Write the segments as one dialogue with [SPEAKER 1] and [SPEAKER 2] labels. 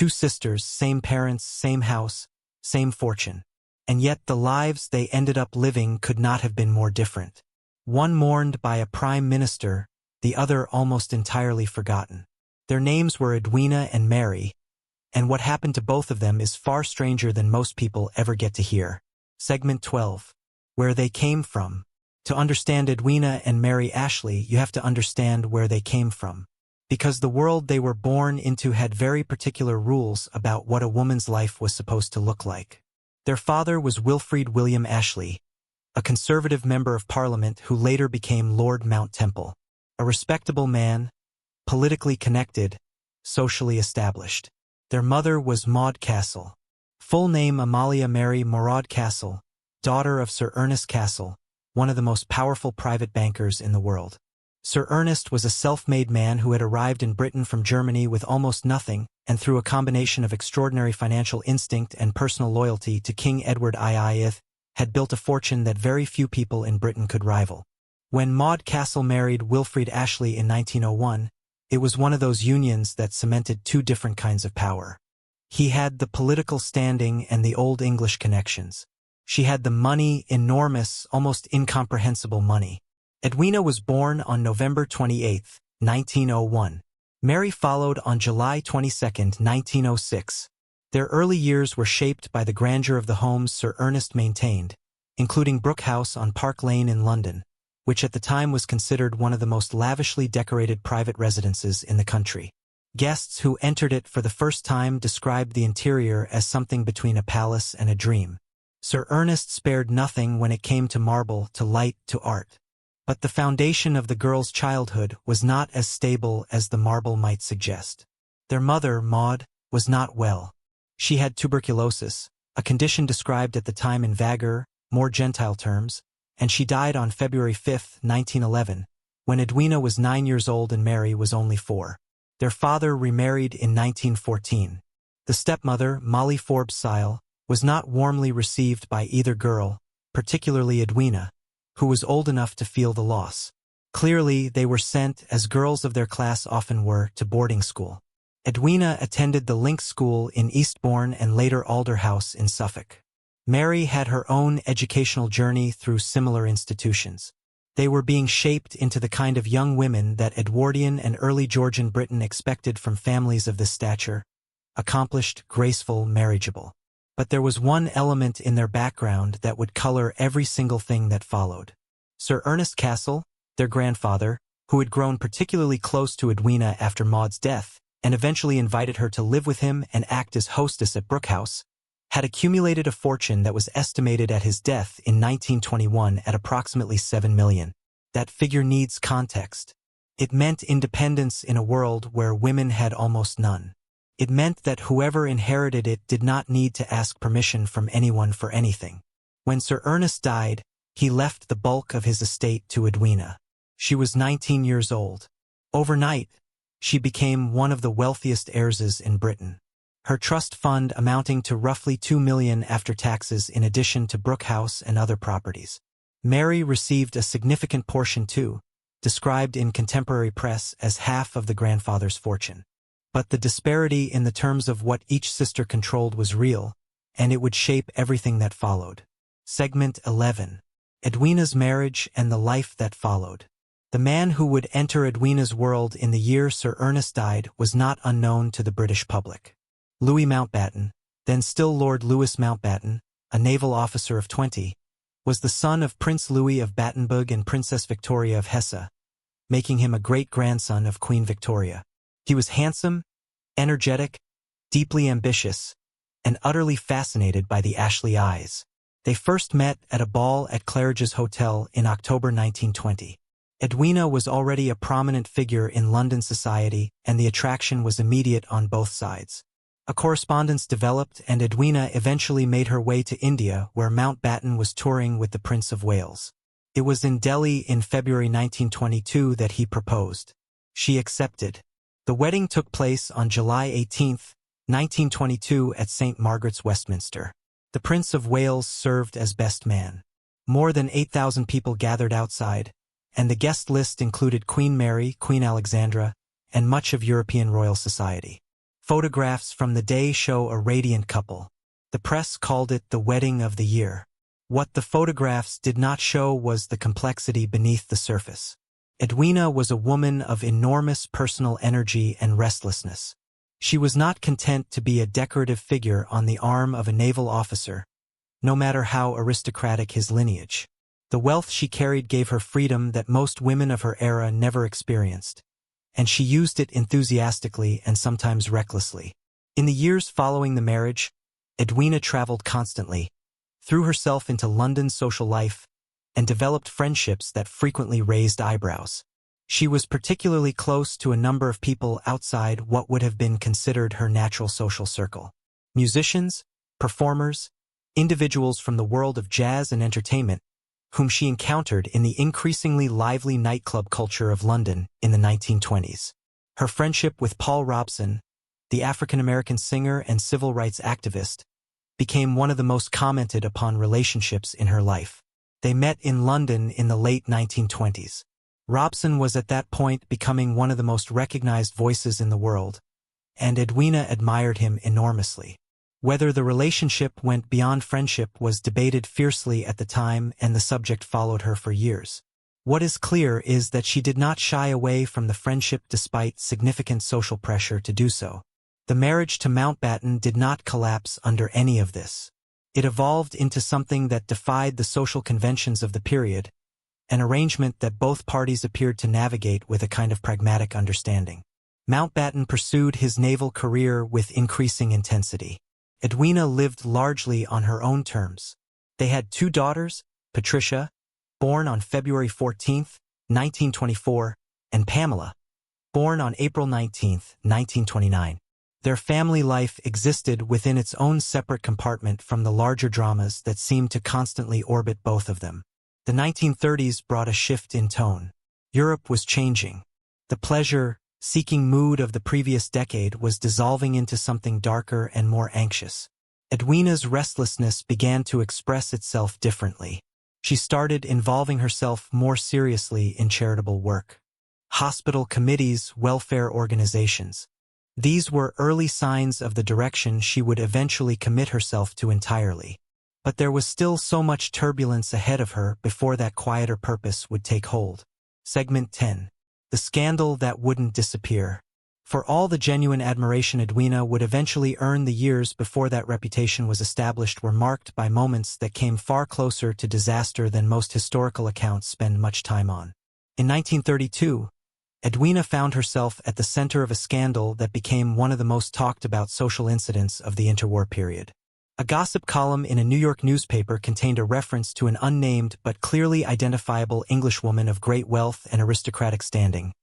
[SPEAKER 1] Two sisters, same parents, same house, same fortune. And yet the lives they ended up living could not have been more different. One mourned by a prime minister, the other almost entirely forgotten. Their names were Edwina and Mary, and what happened to both of them is far stranger than most people ever get to hear. Segment 12. Where they came from. To understand Edwina and Mary Ashley, you have to understand where they came from. Because the world they were born into had very particular rules about what a woman's life was supposed to look like. Their father was Wilfrid William Ashley, a conservative member of Parliament who later became Lord Mountbatten, a respectable man, politically connected, socially established. Their mother was Maud Castle. Full name Amalia Mary Morad Castle, daughter of Sir Ernest Castle, one of the most powerful private bankers in the world. Sir Ernest was a self-made man who had arrived in Britain from Germany with almost nothing, and through a combination of extraordinary financial instinct and personal loyalty to King Edward III, had built a fortune that very few people in Britain could rival. When Maud Castle married Wilfrid Ashley in 1901, it was one of those unions that cemented two different kinds of power. He had the political standing and the old English connections. She had the money, enormous, almost incomprehensible money. Edwina was born on November 28, 1901. Mary followed on July 22, 1906. Their early years were shaped by the grandeur of the homes Sir Ernest maintained, including Brook House on Park Lane in London, which at the time was considered one of the most lavishly decorated private residences in the country. Guests who entered it for the first time described the interior as something between a palace and a dream. Sir Ernest spared nothing when it came to marble, to light, to art. But the foundation of the girls' childhood was not as stable as the marble might suggest. Their mother, Maud, was not well. She had tuberculosis, a condition described at the time in vaguer, more gentile terms, and she died on February 5, 1911, when Edwina was 9 years old and Mary was only 4. Their father remarried in 1914. The stepmother, Molly Forbes Sile, was not warmly received by either girl, particularly Edwina, who was old enough to feel the loss. Clearly, they were sent, as girls of their class often were, to boarding school. Edwina attended the Link School in Eastbourne and later Alder House in Suffolk. Mary had her own educational journey through similar institutions. They were being shaped into the kind of young women that Edwardian and early Georgian Britain expected from families of this stature: accomplished, graceful, marriageable. But there was one element in their background that would color every single thing that followed. Sir Ernest Castle, their grandfather, who had grown particularly close to Edwina after Maud's death, and eventually invited her to live with him and act as hostess at Brook House, had accumulated a fortune that was estimated at his death in 1921 at approximately $7 million. That figure needs context. It meant independence in a world where women had almost none. It meant that whoever inherited it did not need to ask permission from anyone for anything. When Sir Ernest died, he left the bulk of his estate to Edwina. She was 19 years old. Overnight, she became one of the wealthiest heiresses in Britain. Her trust fund amounting to roughly $2 million after taxes in addition to Brook House and other properties. Mary received a significant portion too, described in contemporary press as half of the grandfather's fortune. But the disparity in the terms of what each sister controlled was real, and it would shape everything that followed. Segment 11. Edwina's marriage and the life that followed. The man who would enter Edwina's world in the year Sir Ernest died was not unknown to the British public. Louis Mountbatten, then still Lord Louis Mountbatten, a naval officer of 20, was the son of Prince Louis of Battenberg and Princess Victoria of Hesse, making him a great-grandson of Queen Victoria. He was handsome, energetic, deeply ambitious, and utterly fascinated by the Ashley eyes. They first met at a ball at Claridge's Hotel in October 1920. Edwina was already a prominent figure in London society, and the attraction was immediate on both sides. A correspondence developed, and Edwina eventually made her way to India, where Mountbatten was touring with the Prince of Wales. It was in Delhi in February 1922 that he proposed. She accepted. The wedding took place on July 18, 1922 at St. Margaret's, Westminster. The Prince of Wales served as best man. More than 8,000 people gathered outside, and the guest list included Queen Mary, Queen Alexandra, and much of European royal society. Photographs from the day show a radiant couple. The press called it the wedding of the year. What the photographs did not show was the complexity beneath the surface. Edwina was a woman of enormous personal energy and restlessness. She was not content to be a decorative figure on the arm of a naval officer, no matter how aristocratic his lineage. The wealth she carried gave her freedom that most women of her era never experienced, and she used it enthusiastically and sometimes recklessly. In the years following the marriage, Edwina traveled constantly, threw herself into London's social life, and developed friendships that frequently raised eyebrows. She was particularly close to a number of people outside what would have been considered her natural social circle. Musicians, performers, individuals from the world of jazz and entertainment, whom she encountered in the increasingly lively nightclub culture of London in the 1920s. Her friendship with Paul Robeson, the African-American singer and civil rights activist, became one of the most commented upon relationships in her life. They met in London in the late 1920s. Robeson was at that point becoming one of the most recognized voices in the world, and Edwina admired him enormously. Whether the relationship went beyond friendship was debated fiercely at the time, and the subject followed her for years. What is clear is that she did not shy away from the friendship despite significant social pressure to do so. The marriage to Mountbatten did not collapse under any of this. It evolved into something that defied the social conventions of the period, an arrangement that both parties appeared to navigate with a kind of pragmatic understanding. Mountbatten pursued his naval career with increasing intensity. Edwina lived largely on her own terms. They had 2 daughters, Patricia, born on February 14, 1924, and Pamela, born on April 19, 1929. Their family life existed within its own separate compartment from the larger dramas that seemed to constantly orbit both of them. The 1930s brought a shift in tone. Europe was changing. The pleasure-seeking mood of the previous decade was dissolving into something darker and more anxious. Edwina's restlessness began to express itself differently. She started involving herself more seriously in charitable work. Hospital committees, welfare organizations. These were early signs of the direction she would eventually commit herself to entirely. But there was still so much turbulence ahead of her before that quieter purpose would take hold. Segment 10. The scandal that wouldn't disappear. For all the genuine admiration Edwina would eventually earn, the years before that reputation was established were marked by moments that came far closer to disaster than most historical accounts spend much time on. In 1932, Edwina found herself at the center of a scandal that became one of the most talked about social incidents of the interwar period. A gossip column in a New York newspaper contained a reference to an unnamed but clearly identifiable Englishwoman of great wealth and aristocratic standing,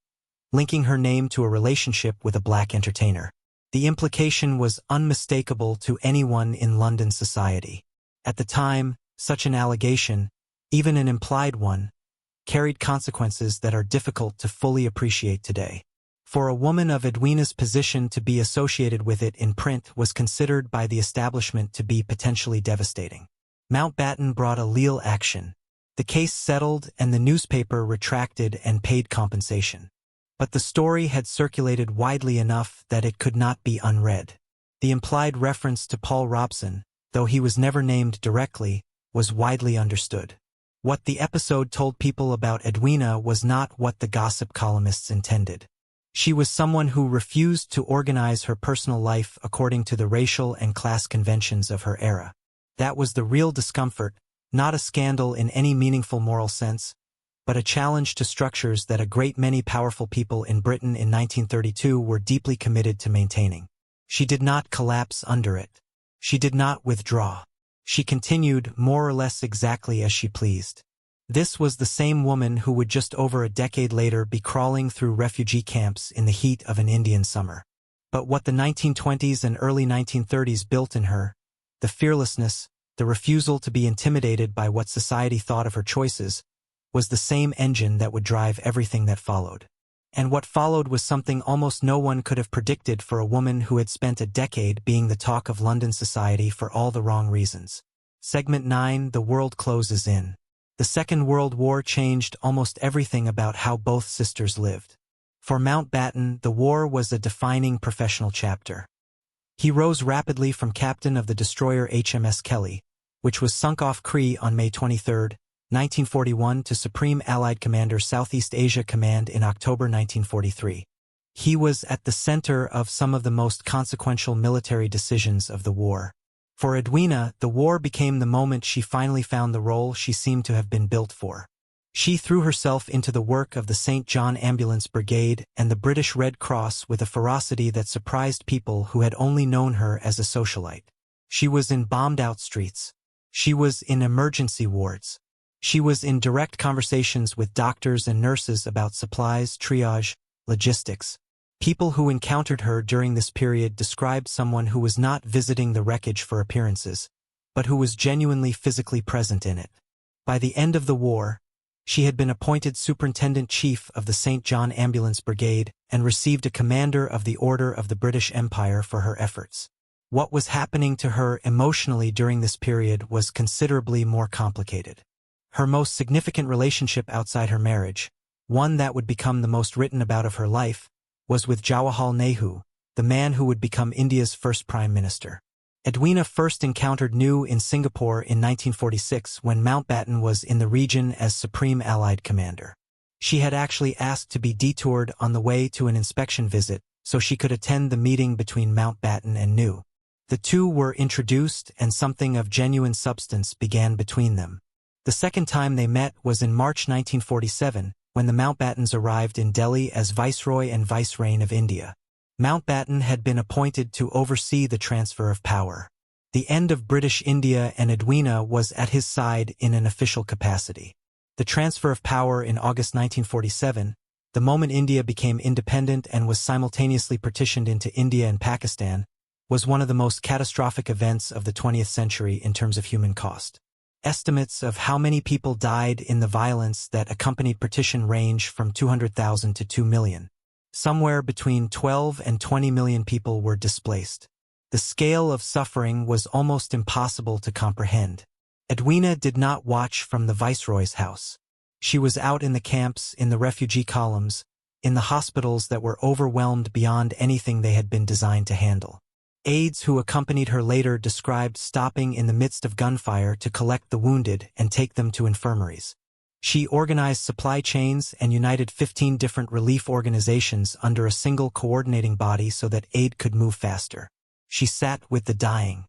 [SPEAKER 1] linking her name to a relationship with a black entertainer. The implication was unmistakable to anyone in London society. At the time, such an allegation, even an implied one, carried consequences that are difficult to fully appreciate today. For a woman of Edwina's position to be associated with it in print was considered by the establishment to be potentially devastating. Mountbatten brought a legal action. The case settled and the newspaper retracted and paid compensation. But the story had circulated widely enough that it could not be unread. The implied reference to Paul Robeson, though he was never named directly, was widely understood. What the episode told people about Edwina was not what the gossip columnists intended. She was someone who refused to organize her personal life according to the racial and class conventions of her era. That was the real discomfort, not a scandal in any meaningful moral sense, but a challenge to structures that a great many powerful people in Britain in 1932 were deeply committed to maintaining. She did not collapse under it. She did not withdraw. She continued more or less exactly as she pleased. This was the same woman who would just over a decade later be crawling through refugee camps in the heat of an Indian summer. But what the 1920s and early 1930s built in her, the fearlessness, the refusal to be intimidated by what society thought of her choices, was the same engine that would drive everything that followed. And what followed was something almost no one could have predicted for a woman who had spent a decade being the talk of London society for all the wrong reasons. Segment 9. The world closes in. The Second World War changed almost everything about how both sisters lived. For Mountbatten, the war was a defining professional chapter. He rose rapidly from captain of the destroyer HMS Kelly, which was sunk off Crete on May 23, 1941, to Supreme Allied Commander Southeast Asia Command in October 1943. He was at the center of some of the most consequential military decisions of the war. For Edwina, the war became the moment she finally found the role she seemed to have been built for. She threw herself into the work of the St. John Ambulance Brigade and the British Red Cross with a ferocity that surprised people who had only known her as a socialite. She was in bombed-out streets. She was in emergency wards. She was in direct conversations with doctors and nurses about supplies, triage, logistics. People who encountered her during this period described someone who was not visiting the wreckage for appearances, but who was genuinely physically present in it. By the end of the war, she had been appointed Superintendent-Chief of the St. John Ambulance Brigade and received a Commander of the Order of the British Empire for her efforts. What was happening to her emotionally during this period was considerably more complicated. Her most significant relationship outside her marriage, one that would become the most written about of her life, was with Jawaharlal Nehru, the man who would become India's first Prime Minister. Edwina first encountered Nehru in Singapore in 1946 when Mountbatten was in the region as Supreme Allied Commander. She had actually asked to be detoured on the way to an inspection visit so she could attend the meeting between Mountbatten and Nehru. The two were introduced and something of genuine substance began between them. The second time they met was in March 1947, when the Mountbattens arrived in Delhi as Viceroy and Vicereign of India. Mountbatten had been appointed to oversee the transfer of power. The end of British India, and Edwina was at his side in an official capacity. The transfer of power in August 1947, the moment India became independent and was simultaneously partitioned into India and Pakistan, was one of the most catastrophic events of the 20th century in terms of human cost. Estimates of how many people died in the violence that accompanied partition range from 200,000 to 2 million. Somewhere between 12 and 20 million people were displaced. The scale of suffering was almost impossible to comprehend. Edwina did not watch from the Viceroy's house. She was out in the camps, in the refugee columns, in the hospitals that were overwhelmed beyond anything they had been designed to handle. Aides who accompanied her later described stopping in the midst of gunfire to collect the wounded and take them to infirmaries. She organized supply chains and united 15 different relief organizations under a single coordinating body so that aid could move faster. She sat with the dying.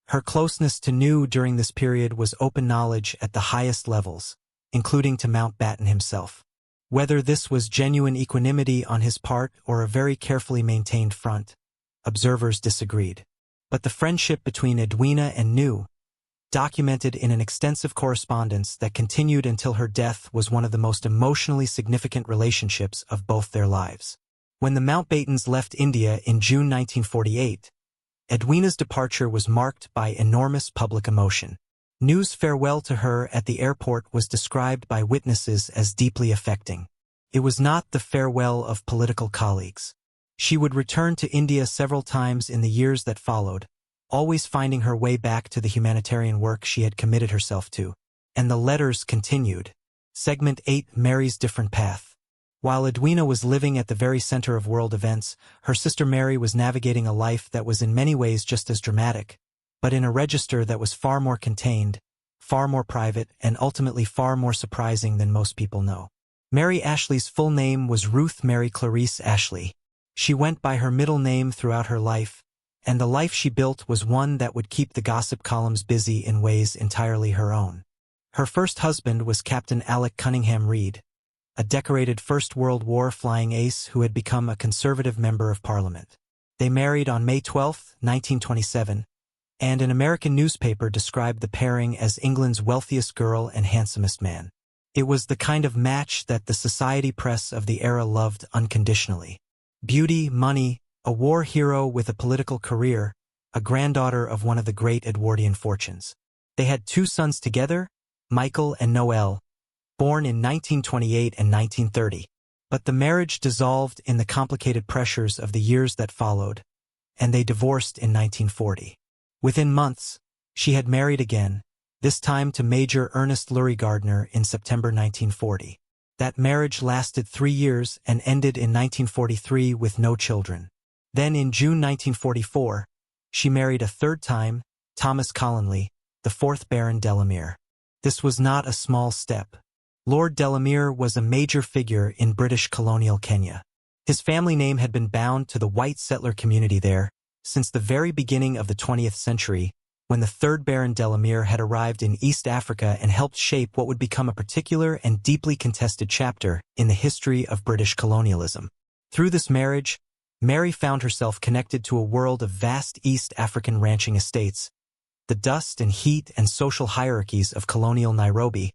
[SPEAKER 1] Her closeness to Nehru during this period was open knowledge at the highest levels, including to Mountbatten himself. Whether this was genuine equanimity on his part or a very carefully maintained front, observers disagreed. But the friendship between Edwina and Nehru, documented in an extensive correspondence that continued until her death, was one of the most emotionally significant relationships of both their lives. When the Mountbattens left India in June 1948, Edwina's departure was marked by enormous public emotion. Nehru's farewell to her at the airport was described by witnesses as deeply affecting. It was not the farewell of political colleagues. She would return to India several times in the years that followed, always finding her way back to the humanitarian work she had committed herself to. And the letters continued. Segment 8: Mary's Different Path. While Edwina was living at the very center of world events, her sister Mary was navigating a life that was in many ways just as dramatic, but in a register that was far more contained, far more private, and ultimately far more surprising than most people know. Mary Ashley's full name was Ruth Mary Clarice Ashley. She went by her middle name throughout her life, and the life she built was one that would keep the gossip columns busy in ways entirely her own. Her first husband was Captain Alec Cunningham Reed, a decorated First World War flying ace who had become a conservative member of Parliament. They married on May 12, 1927, and an American newspaper described the pairing as England's wealthiest girl and handsomest man. It was the kind of match that the society press of the era loved unconditionally. Beauty, money, a war hero with a political career, a granddaughter of one of the great Edwardian fortunes. They had 2 sons together, Michael and Noel, born in 1928 and 1930. But the marriage dissolved in the complicated pressures of the years that followed, and they divorced in 1940. Within months, she had married again, this time to Major Ernest Lurie Gardner in September 1940. That marriage lasted 3 years and ended in 1943 with no children. Then in June 1944, she married a third time, Thomas Collinley, the 4th Baron Delamere. This was not a small step. Lord Delamere was a major figure in British colonial Kenya. His family name had been bound to the white settler community there since the very beginning of the 20th century, when the 3rd Baron Delamere had arrived in East Africa and helped shape what would become a particular and deeply contested chapter in the history of British colonialism. Through this marriage, Mary found herself connected to a world of vast East African ranching estates, the dust and heat and social hierarchies of colonial Nairobi,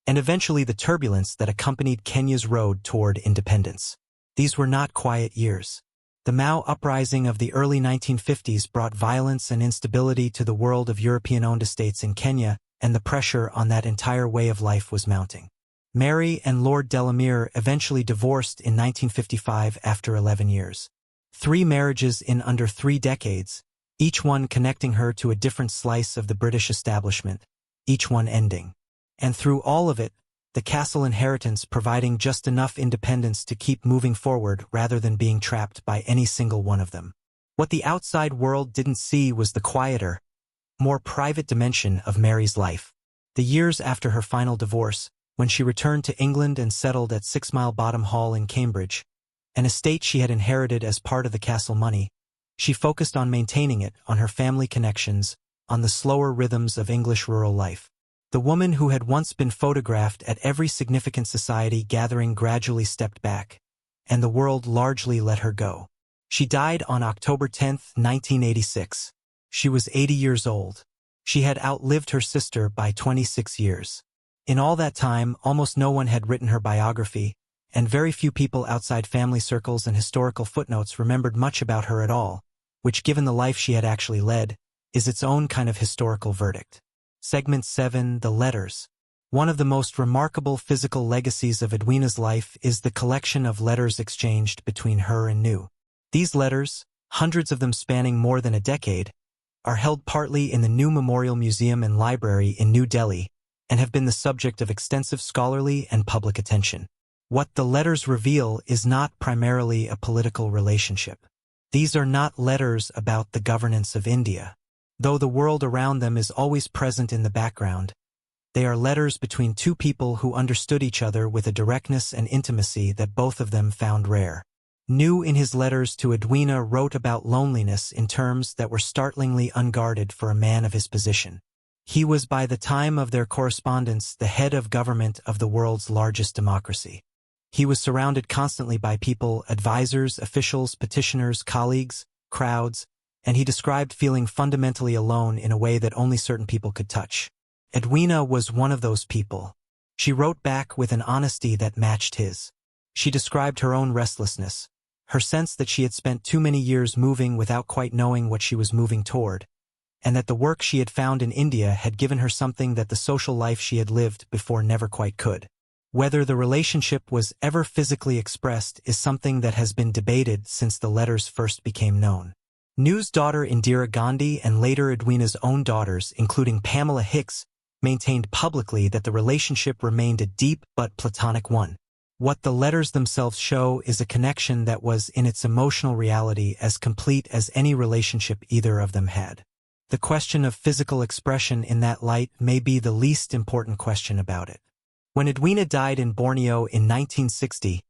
[SPEAKER 1] and eventually the turbulence that accompanied Kenya's road toward independence. These were not quiet years. The Mau uprising of the early 1950s brought violence and instability to the world of European-owned estates in Kenya, and the pressure on that entire way of life was mounting. Mary and Lord Delamere eventually divorced in 1955 after 11 years. 3 marriages in under 3 decades, each one connecting her to a different slice of the British establishment, each one ending. And through all of it, the castle inheritance providing just enough independence to keep moving forward rather than being trapped by any single one of them. What the outside world didn't see was the quieter, more private dimension of Mary's life. The years after her final divorce, when she returned to England and settled at 6 Mile Bottom Hall in Cambridge, an estate she had inherited as part of the castle money, she focused on maintaining it, on her family connections, on the slower rhythms of English rural life. The woman who had once been photographed at every significant society gathering gradually stepped back, and the world largely let her go. She died on October 10, 1986. She was 80 years old. She had outlived her sister by 26 years. In all that time, almost no one had written her biography, and very few people outside family circles and historical footnotes remembered much about her at all, which, given the life she had actually led, is its own kind of historical verdict. Segment 7, The Letters. One of the most remarkable physical legacies of Edwina's life is the collection of letters exchanged between her and New. These letters, hundreds of them spanning more than a decade, are held partly in the New Memorial Museum and Library in New Delhi and have been the subject of extensive scholarly and public attention. What the letters reveal is not primarily a political relationship. These are not letters about the governance of India. Though the world around them is always present in the background, they are letters between two people who understood each other with a directness and intimacy that both of them found rare. New in his letters to Edwina wrote about loneliness in terms that were startlingly unguarded for a man of his position. He was by the time of their correspondence the head of government of the world's largest democracy. He was surrounded constantly by people, advisors, officials, petitioners, colleagues, crowds, and he described feeling fundamentally alone in a way that only certain people could touch. Edwina was one of those people. She wrote back with an honesty that matched his. She described her own restlessness, her sense that she had spent too many years moving without quite knowing what she was moving toward, and that the work she had found in India had given her something that the social life she had lived before never quite could. Whether the relationship was ever physically expressed is something that has been debated since the letters first became known. New's daughter Indira Gandhi and later Edwina's own daughters, including Pamela Hicks, maintained publicly that the relationship remained a deep but platonic one. What the letters themselves show is a connection that was in its emotional reality as complete as any relationship either of them had. The question of physical expression in that light may be the least important question about it. When Edwina died in Borneo in 1960,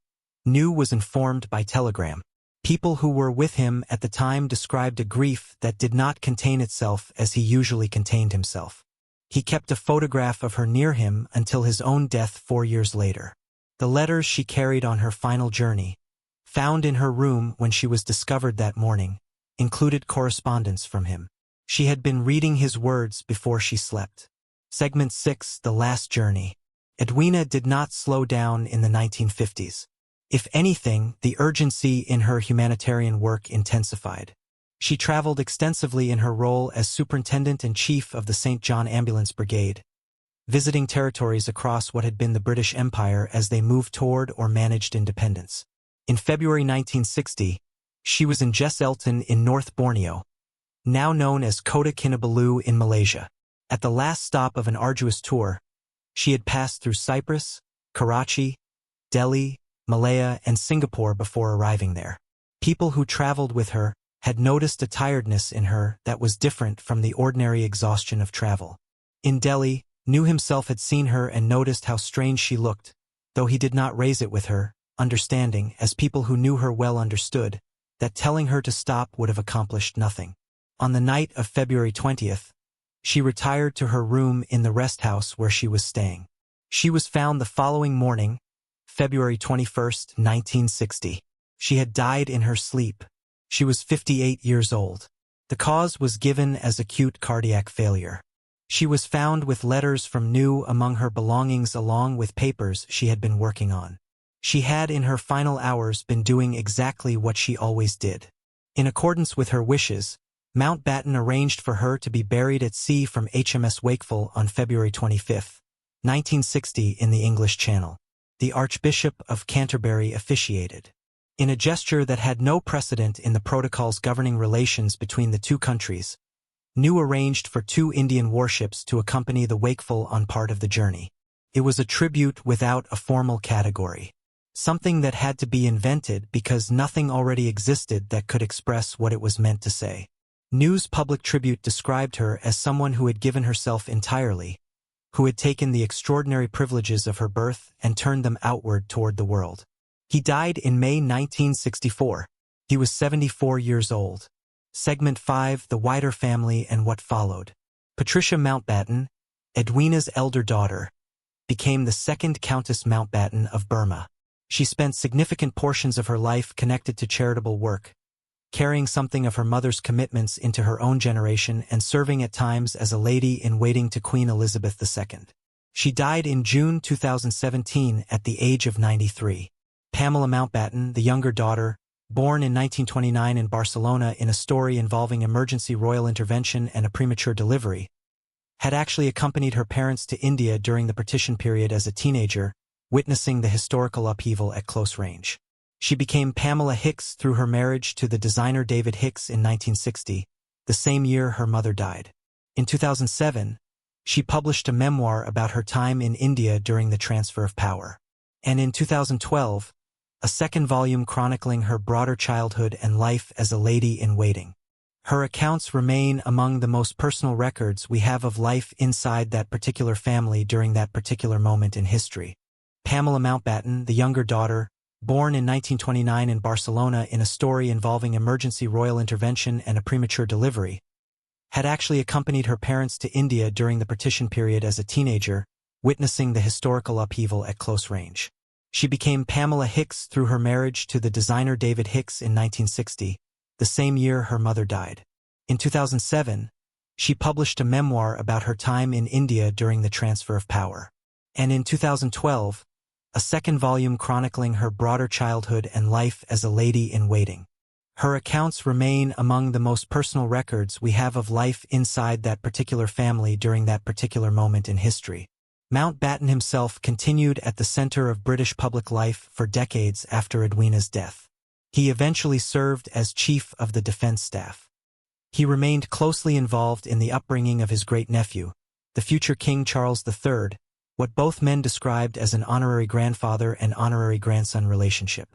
[SPEAKER 1] New was informed by telegram. People who were with him at the time described a grief that did not contain itself as he usually contained himself. He kept a photograph of her near him until his own death 4 years later. The letters she carried on her final journey, found in her room when she was discovered that morning, included correspondence from him. She had been reading his words before she slept. Segment 6, The Last Journey. Edwina did not slow down in the 1950s. If anything, the urgency in her humanitarian work intensified. She traveled extensively in her role as superintendent and chief of the St. John Ambulance Brigade, visiting territories across what had been the British Empire as they moved toward or managed independence. In February 1960, she was in Jess Elton in North Borneo, now known as Kota Kinabalu in Malaysia. At the last stop of an arduous tour, she had passed through Cyprus, Karachi, Delhi, Malaya, and Singapore before arriving there. People who traveled with her had noticed a tiredness in her that was different from the ordinary exhaustion of travel. In Delhi, Nu himself had seen her and noticed how strange she looked, though he did not raise it with her, understanding, as people who knew her well understood, that telling her to stop would have accomplished nothing. On the night of February 20th, she retired to her room in the rest house where she was staying. She was found the following morning, February 21st, 1960. She had died in her sleep. She was 58 years old. The cause was given as acute cardiac failure. She was found with letters from Nu among her belongings along with papers she had been working on. She had in her final hours been doing exactly what she always did. In accordance with her wishes, Mountbatten arranged for her to be buried at sea from HMS Wakeful on February 25, 1960 in the English Channel. The Archbishop of Canterbury officiated. In a gesture that had no precedent in the protocols governing relations between the two countries, Nu arranged for 2 Indian warships to accompany the Wakeful on part of the journey. It was a tribute without a formal category. Something that had to be invented because nothing already existed that could express what it was meant to say. Nu's public tribute described her as someone who had given herself entirely, who had taken the extraordinary privileges of her birth and turned them outward toward the world. He died in May 1964. He was 74 years old. Segment 5, The Wider Family and What Followed. Patricia Mountbatten, Edwina's elder daughter, became the second Countess Mountbatten of Burma. She spent significant portions of her life connected to charitable work, carrying something of her mother's commitments into her own generation and serving at times as a lady-in-waiting to Queen Elizabeth II. She died in June 2017 at the age of 93. Pamela Mountbatten, the younger daughter, born in 1929 in Barcelona in a story involving emergency royal intervention and a premature delivery, had actually accompanied her parents to India during the partition period as a teenager, witnessing the historical upheaval at close range. She became Pamela Hicks through her marriage to the designer David Hicks in 1960, the same year her mother died. In 2007, she published a memoir about her time in India during the transfer of power. And in 2012, a second volume chronicling her broader childhood and life as a lady-in-waiting. Her accounts remain among the most personal records we have of life inside that particular family during that particular moment in history. Pamela Mountbatten, the younger daughter, born in 1929 in Barcelona in a story involving emergency royal intervention and a premature delivery, had actually accompanied her parents to India during the partition period as a teenager, witnessing the historical upheaval at close range. She became Pamela Hicks through her marriage to the designer David Hicks in 1960, the same year her mother died. In 2007, she published a memoir about her time in India during the transfer of power. And in 2012, a second volume chronicling her broader childhood and life as a lady-in-waiting. Her accounts remain among the most personal records we have of life inside that particular family during that particular moment in history. Mountbatten himself continued at the center of British public life for decades after Edwina's death. He eventually served as Chief of the Defense Staff. He remained closely involved in the upbringing of his great-nephew, the future King Charles III, what both men described as an honorary grandfather and honorary grandson relationship.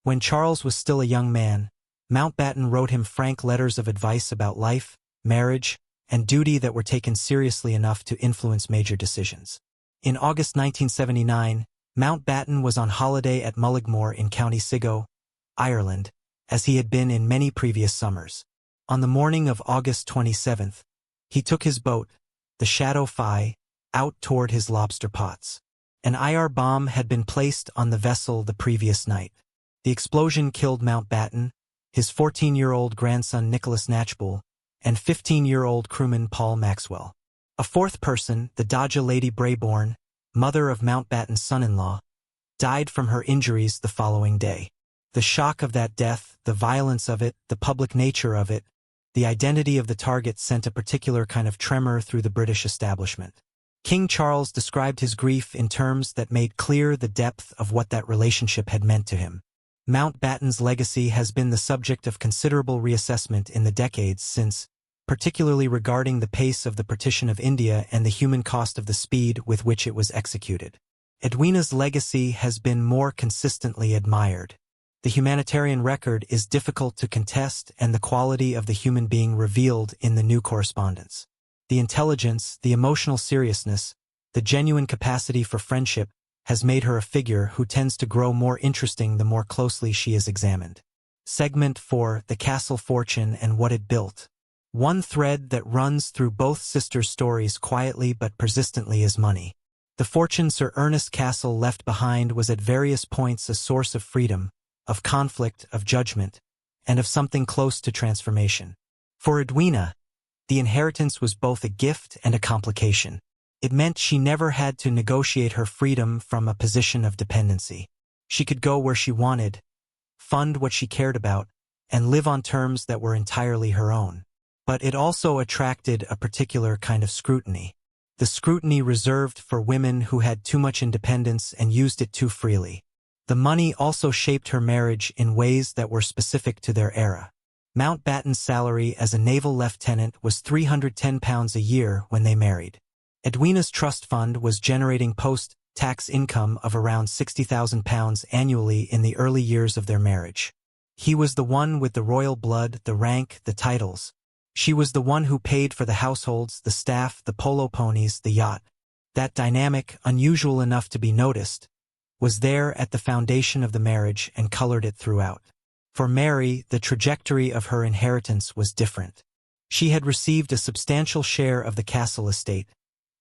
[SPEAKER 1] When Charles was still a young man, Mountbatten wrote him frank letters of advice about life, marriage, and duty that were taken seriously enough to influence major decisions. In August 1979, Mountbatten was on holiday at Mullaghmore in County Sligo, Ireland, as he had been in many previous summers. On the morning of August 27th, he took his boat, the Shadow Phi, out toward his lobster pots. An IR bomb had been placed on the vessel the previous night. The explosion killed Mountbatten, his 14-year-old grandson Nicholas Knatchbull, and 15-year-old crewman Paul Maxwell. A fourth person, the Doja Lady Brayborn, mother of Mountbatten's son-in-law, died from her injuries the following day. The shock of that death, the violence of it, the public nature of it, the identity of the target sent a particular kind of tremor through the British establishment. King Charles described his grief in terms that made clear the depth of what that relationship had meant to him. Mountbatten's legacy has been the subject of considerable reassessment in the decades since, particularly regarding the pace of the partition of India and the human cost of the speed with which it was executed. Edwina's legacy has been more consistently admired. The humanitarian record is difficult to contest, and the quality of the human being revealed in the new correspondence. The intelligence, the emotional seriousness, the genuine capacity for friendship has made her a figure who tends to grow more interesting the more closely she is examined. Segment 4: The Castle Fortune and What It Built. One thread that runs through both sisters' stories quietly but persistently is money. The fortune Sir Ernest's castle left behind was at various points a source of freedom, of conflict, of judgment, and of something close to transformation. For Edwina, the inheritance was both a gift and a complication. It meant she never had to negotiate her freedom from a position of dependency. She could go where she wanted, fund what she cared about, and live on terms that were entirely her own. But it also attracted a particular kind of scrutiny. The scrutiny reserved for women who had too much independence and used it too freely. The money also shaped her marriage in ways that were specific to their era. Mountbatten's salary as a naval lieutenant was £310 a year when they married. Edwina's trust fund was generating post-tax income of around £60,000 annually in the early years of their marriage. He was the one with the royal blood, the rank, the titles. She was the one who paid for the households, the staff, the polo ponies, the yacht. That dynamic, unusual enough to be noticed, was there at the foundation of the marriage and colored it throughout. For Mary, the trajectory of her inheritance was different. She had received a substantial share of the castle estate,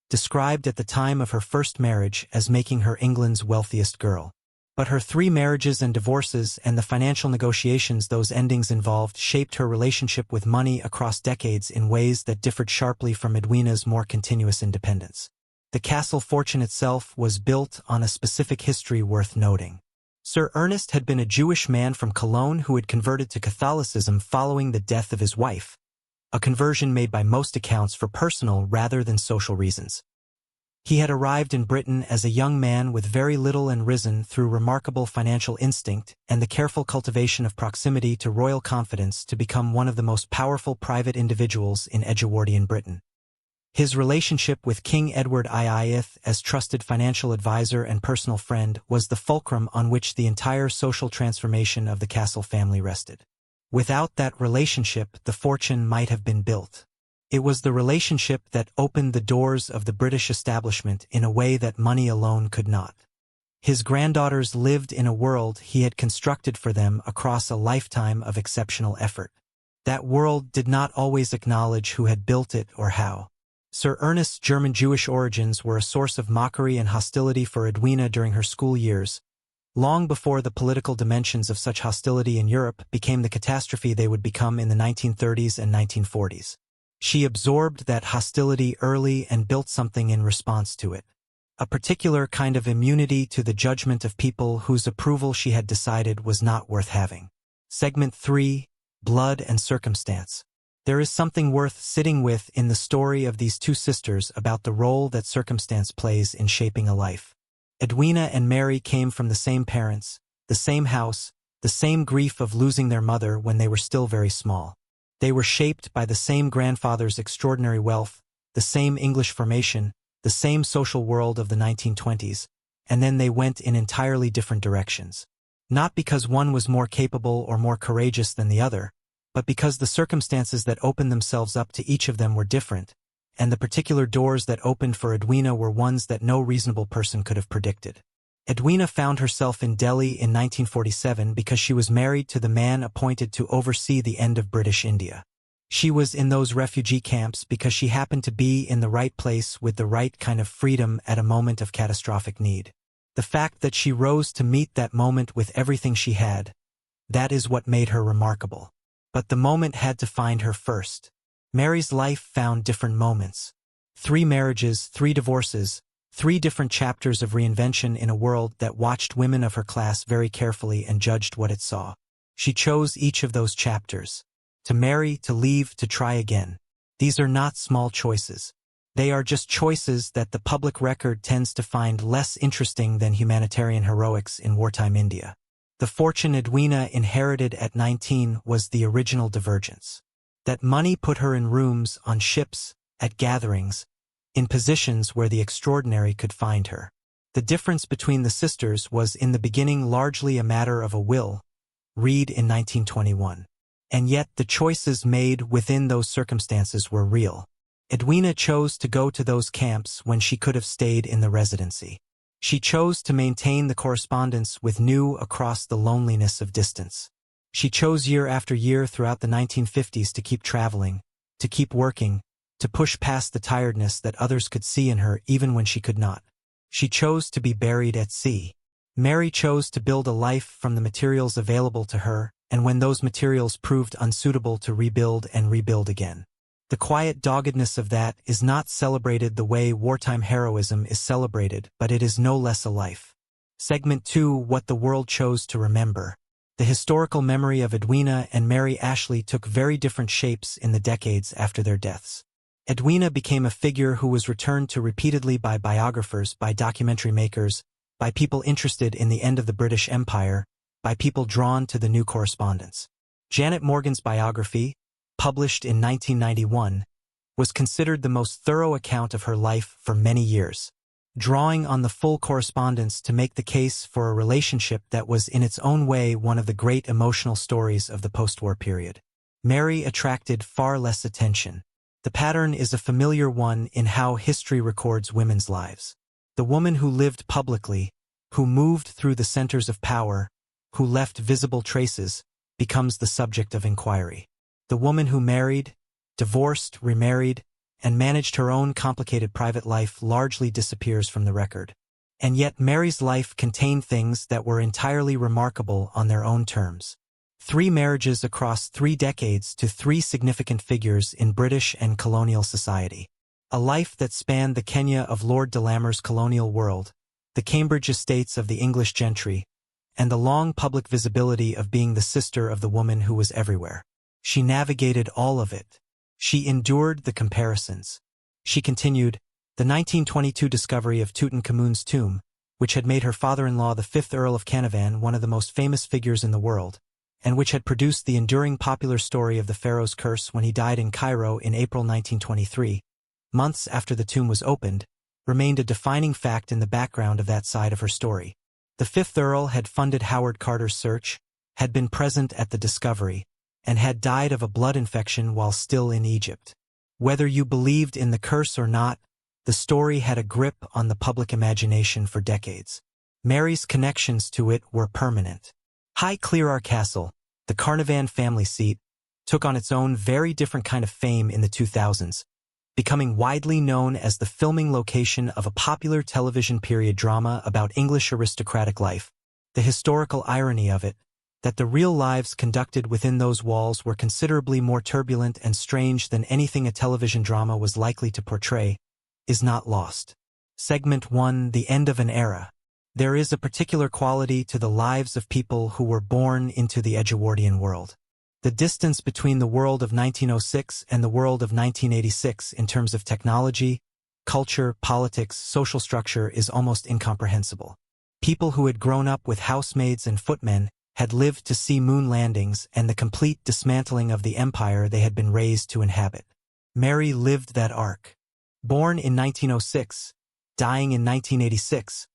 [SPEAKER 1] described at the time of her first marriage as making her England's wealthiest girl. But her 3 marriages and divorces and the financial negotiations those endings involved shaped her relationship with money across decades in ways that differed sharply from Edwina's more continuous independence. The castle fortune itself was built on a specific history worth noting. Sir Ernest had been a Jewish man from Cologne who had converted to Catholicism following the death of his wife, a conversion made by most accounts for personal rather than social reasons. He had arrived in Britain as a young man with very little and risen through remarkable financial instinct and the careful cultivation of proximity to royal confidence to become one of the most powerful private individuals in Edgeworthian Britain. His relationship with King Edward IV as trusted financial advisor and personal friend was the fulcrum on which the entire social transformation of the Castle family rested. Without that relationship, the fortune might have been built. It was the relationship that opened the doors of the British establishment in a way that money alone could not. His granddaughters lived in a world he had constructed for them across a lifetime of exceptional effort. That world did not always acknowledge who had built it or how. Sir Ernest's German-Jewish origins were a source of mockery and hostility for Edwina during her school years, long before the political dimensions of such hostility in Europe became the catastrophe they would become in the 1930s and 1940s. She absorbed that hostility early and built something in response to it. A particular kind of immunity to the judgment of people whose approval she had decided was not worth having. Segment 3: Blood and Circumstance. There is something worth sitting with in the story of these 2 sisters about the role that circumstance plays in shaping a life. Edwina and Mary came from the same parents, the same house, the same grief of losing their mother when they were still very small. They were shaped by the same grandfather's extraordinary wealth, the same English formation, the same social world of the 1920s, and then they went in entirely different directions. Not because one was more capable or more courageous than the other, but because the circumstances that opened themselves up to each of them were different, and the particular doors that opened for Edwina were ones that no reasonable person could have predicted. Edwina found herself in Delhi in 1947 because she was married to the man appointed to oversee the end of British India. She was in those refugee camps because she happened to be in the right place with the right kind of freedom at a moment of catastrophic need. The fact that she rose to meet that moment with everything she had, that is what made her remarkable. But the moment had to find her first. Mary's life found different moments. 3 marriages, 3 divorces, 3 different chapters of reinvention in a world that watched women of her class very carefully and judged what it saw. She chose each of those chapters. To marry, to leave, to try again. These are not small choices. They are just choices that the public record tends to find less interesting than humanitarian heroics in wartime India. The fortune Edwina inherited at 19 was the original divergence. That money put her in rooms, on ships, at gatherings, in positions where the extraordinary could find her. The difference between the sisters was in the beginning largely a matter of a will, read in 1921. And yet the choices made within those circumstances were real. Edwina chose to go to those camps when she could have stayed in the residency. She chose to maintain the correspondence with New across the loneliness of distance. She chose year after year throughout the 1950s to keep traveling, to keep working, to push past the tiredness that others could see in her even when she could not. She chose to be buried at sea. Mary chose to build a life from the materials available to her, and when those materials proved unsuitable to rebuild and rebuild again. The quiet doggedness of that is not celebrated the way wartime heroism is celebrated, but it is no less a life. Segment 2: What the World Chose to Remember. The historical memory of Edwina and Mary Ashley took very different shapes in the decades after their deaths. Edwina became a figure who was returned to repeatedly by biographers, by documentary makers, by people interested in the end of the British Empire, by people drawn to the new correspondence. Janet Morgan's biography, published in 1991, was considered the most thorough account of her life for many years, drawing on the full correspondence to make the case for a relationship that was in its own way one of the great emotional stories of the post-war period. Mary attracted far less attention. The pattern is a familiar one in how history records women's lives. The woman who lived publicly, who moved through the centers of power, who left visible traces, becomes the subject of inquiry. The woman who married, divorced, remarried, and managed her own complicated private life largely disappears from the record. And yet Mary's life contained things that were entirely remarkable on their own terms. 3 marriages across 3 decades to 3 significant figures in British and colonial society. A life that spanned the Kenya of Lord Delamer's colonial world, the Cambridge estates of the English gentry, and the long public visibility of being the sister of the woman who was everywhere. She navigated all of it. She endured the comparisons. She continued, the 1922 discovery of Tutankhamun's tomb, which had made her father-in-law the 5th Earl of Canavan one of the most famous figures in the world, and which had produced the enduring popular story of the Pharaoh's curse when he died in Cairo in April 1923, months after the tomb was opened, remained a defining fact in the background of that side of her story. The 5th Earl had funded Howard Carter's search, had been present at the discovery, and had died of a blood infection while still in Egypt. Whether you believed in the curse or not, the story had a grip on the public imagination for decades. Mary's connections to it were permanent. High Clearar Castle, the Carnarvon family seat, took on its own very different kind of fame in the 2000s, becoming widely known as the filming location of a popular television period drama about English aristocratic life. The historical irony of it, that the real lives conducted within those walls were considerably more turbulent and strange than anything a television drama was likely to portray, is not lost. Segment 1: The End of an Era. There is a particular quality to the lives of people who were born into the Edgewardian world. The distance between the world of 1906 and the world of 1986 in terms of technology, culture, politics, social structure is almost incomprehensible. People who had grown up with housemaids and footmen had lived to see moon landings and the complete dismantling of the empire they had been raised to inhabit. Mary lived that arc. Born in 1906, dying in 1986,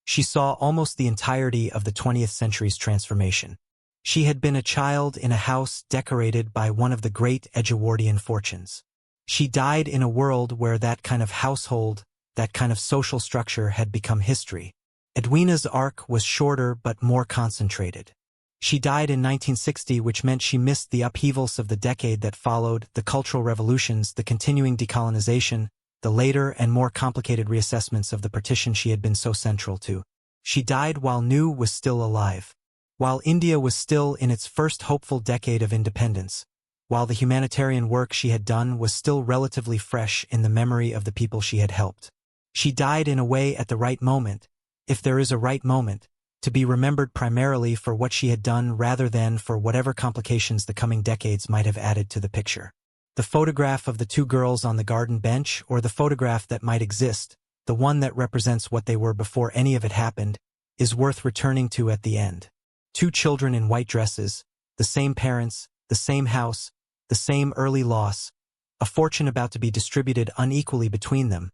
[SPEAKER 1] she saw almost the entirety of the 20th century's transformation. She had been a child in a house decorated by one of the great Edgewardian fortunes. She died in a world where that kind of household, that kind of social structure had become history. Edwina's arc was shorter but more concentrated. She died in 1960, which meant she missed the upheavals of the decade that followed, the cultural revolutions, the continuing decolonization, the later and more complicated reassessments of the partition she had been so central to. She died while New was still alive, while India was still in its first hopeful decade of independence, while the humanitarian work she had done was still relatively fresh in the memory of the people she had helped. She died in a way at the right moment, if there is a right moment, to be remembered primarily for what she had done rather than for whatever complications the coming decades might have added to the picture. The photograph of the 2 girls on the garden bench, or the photograph that might exist, the one that represents what they were before any of it happened, is worth returning to at the end. 2 children in white dresses, the same parents, the same house, the same early loss, a fortune about to be distributed unequally between them,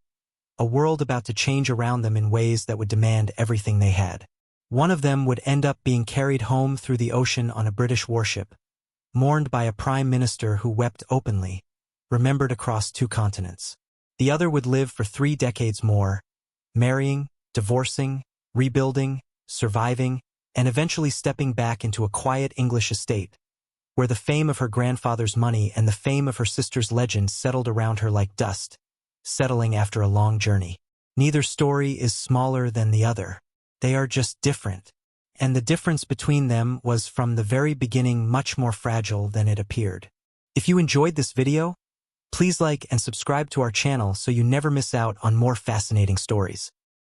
[SPEAKER 1] a world about to change around them in ways that would demand everything they had. One of them would end up being carried home through the ocean on a British warship, mourned by a prime minister who wept openly, remembered across 2 continents. The other would live for 3 decades more, marrying, divorcing, rebuilding, surviving, and eventually stepping back into a quiet English estate, where the fame of her grandfather's money and the fame of her sister's legend settled around her like dust, settling after a long journey. Neither story is smaller than the other. They are just different. And the difference between them was from the very beginning much more fragile than it appeared. If you enjoyed this video, please like and subscribe to our channel so you never miss out on more fascinating stories.